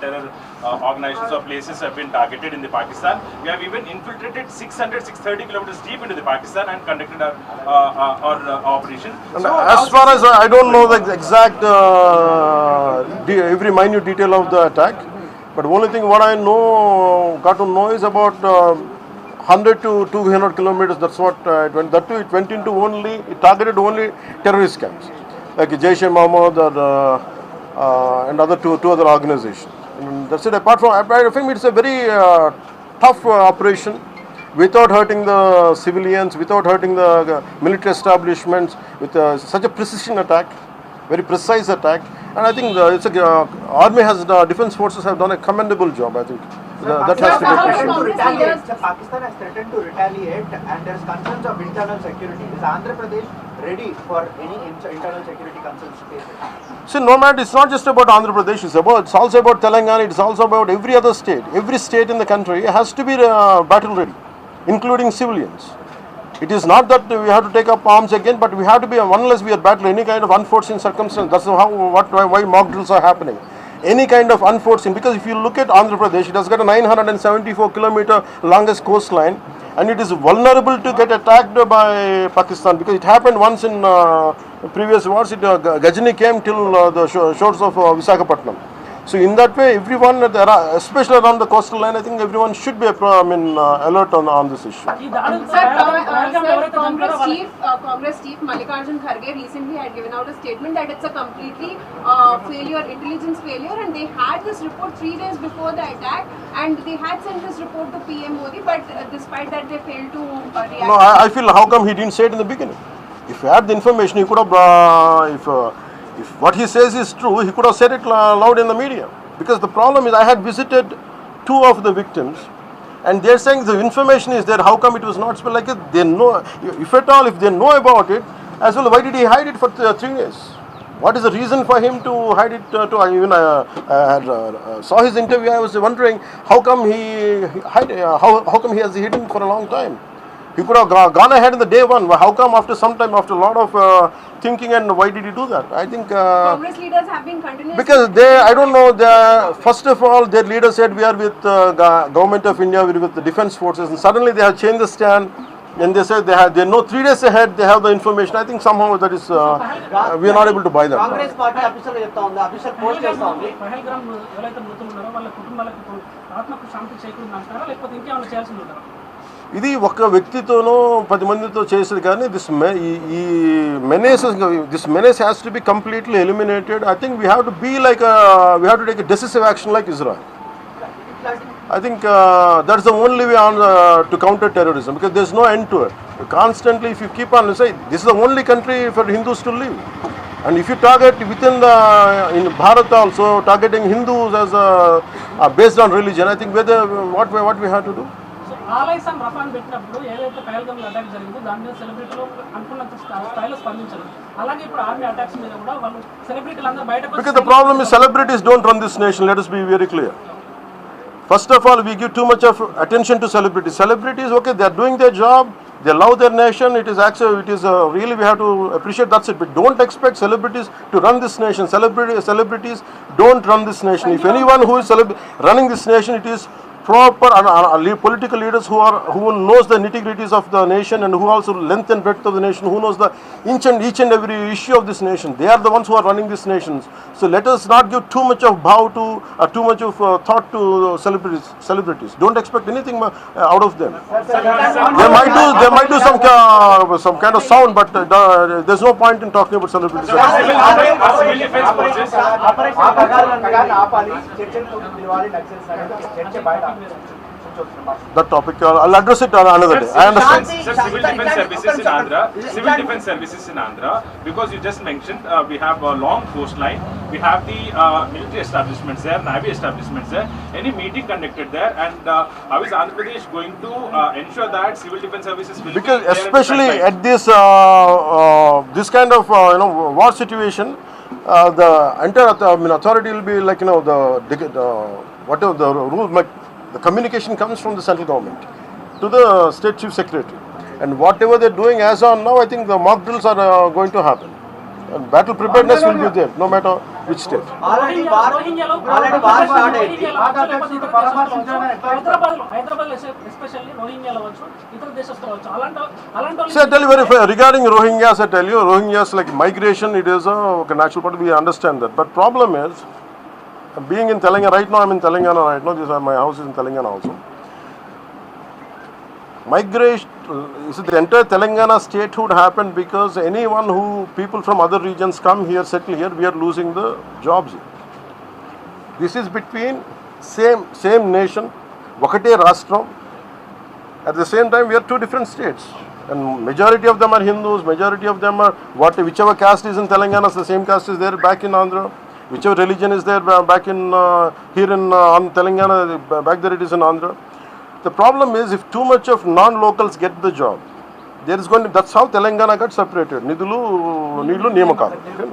terror organizations or places have been targeted in the Pakistan. We have even infiltrated 630 kilometers deep into the Pakistan and conducted our operation. So as far as I don't know the exact every minute detail of the attack, but only thing what I got to know is about 100 to 200 kilometers. That's what it went. That too, it went into it targeted only terrorist camps like Jaish-e-Mohammed and other two other organizations. And that's it. Apart from, I think it's a very tough operation, without hurting the civilians, without hurting the military establishments, with such a precision attack, very precise attack. And I think army defense forces have done a commendable job. I think that has to be appreciated. Pakistan has threatened to retaliate, and there is concerns of internal security. Is Andhra Pradesh ready for any internal security concerns to face it? See, no matter, it's not just about Andhra Pradesh. It's also about Telangana. It's also about every other state. Every state in the country has to be battle ready, including civilians. It is not that we have to take up arms again, but we have to be, unless we are battling any kind of unforeseen circumstance. That's why mock drills are happening. Any kind of unforeseen, because if you look at Andhra Pradesh, it has got a 974 kilometer longest coastline, and it is vulnerable to get attacked by Pakistan, because it happened once in previous wars. Gajini came till the shores of Visakhapatnam. So in that way, everyone, especially around the coastal line, I think everyone should be alert on this issue. Congress chief Mallikarjun Kharge recently had given out a statement that it's a completely intelligence failure, and they had this report 3 days before the attack, and they had sent this report to PM Modi, but despite that they failed to react. No, I feel, how come he didn't say it in the beginning? If he had the information, he could have, if what he says is true, he could have said it loud in the media. Because the problem is, I had visited 2 of the victims, and they're saying the information is there. How come it was not spelled like it? They know, if at all, if they know about it, as well, why did he hide it for 3 days? What is the reason for him to hide it? I saw his interview. I was wondering how come how come he has hidden for a long time. He could have gone ahead in the day one. How come after some time, after a lot of thinking, and why did he do that? I think Congress leaders have been continuously, because I don't know. First of all, their leader said we are with government of India, we are with the defense forces, and suddenly they have changed the stand. And they said they know 3 days ahead they have the information. I think somehow that is we are not able to buy that. Congress party official official post chestha undi. ఇది ఒక వ్యక్తితోనో 10 మందితో చేసేది కానీ this menace has to be completely eliminated. I think we have to be like we have to take a decisive action like Israel. I think that's the only way to counter terrorism, because there's no end to it. Constantly, if you keep on saying this is the only country for Hindus to live, and if you target within in Bharat also targeting Hindus as based on religion, I think what we have to do. ఆలైస్ and రఫాన్ పెట్టినప్పుడు ఏదైతే Pahalgam attack జరిగిందో దాని మీద సెలబ్రిటీలు అనుకున్నంత స్థాయిలో స్పందించారు. అలాగే ఇప్పుడు ఆర్మీ అటాక్స్ మీద కూడా వాళ్ళు సెలబ్రిటీలు అందరూ బయటకు. Because the problem is celebrities don't run this nation. Let us be very clear. First of all, we give too much of attention to celebrities. Celebrities, okay, they are doing their job. They love their nation. It is really we have to appreciate. That's it. But don't expect celebrities to run this nation. Celebrities don't run this nation. If anyone who is running this nation, it is proper political leaders who knows the nitty-gritties of the nation, and who also length and breadth of the nation, who knows the each and every issue of this nation. They are the ones who are running this nation. So let us not give too much of too much of thought to celebrities. Don't expect anything out of them. They might do some kind of sound, but there's no point in talking about celebrities. That topic, I'll address it another day. I understand. Civil defense services in Andhra, because you just mentioned we have a long coastline, we have the military establishments there, navy establishments there. Any meeting conducted there, and how is Andhra Pradesh going to ensure that civil defense services will because be there especially at this kind of war situation, the entire authority will be like whatever the rule. The communication comes from the central government to the state chief secretary, and whatever they're doing as on now, I think the mock drills are going to happen, and battle preparedness will be there no matter Which state? Already war started. Hyderabad especially రోహింగ్యాలో వచ్చు, ఇతర దేశస్తులు వచ్చు. అలాంటి See, I tell you very fair. Regarding Rohingyas, I tell you, Rohingyas like migration, it is a natural part. We understand that. But problem is, being in Telangana right now, I'm in Telangana right now. My house is in Telangana also. Migration, the entire Telangana statehood happened because anyone who people from other regions come here, settle here, we are losing the jobs. This is between same nation, Vakate Rastram. At the same time, we are two different states, and majority of them are Hindus. Majority of them are whichever caste is in Telangana, the same caste is there back in Andhra. Whichever religion is there back in here in Telangana, back there it is in Andhra. The problem is if too much of non-locals get the job, there is going to, that's how Telangana got separated. Nidulu Niyamakalu.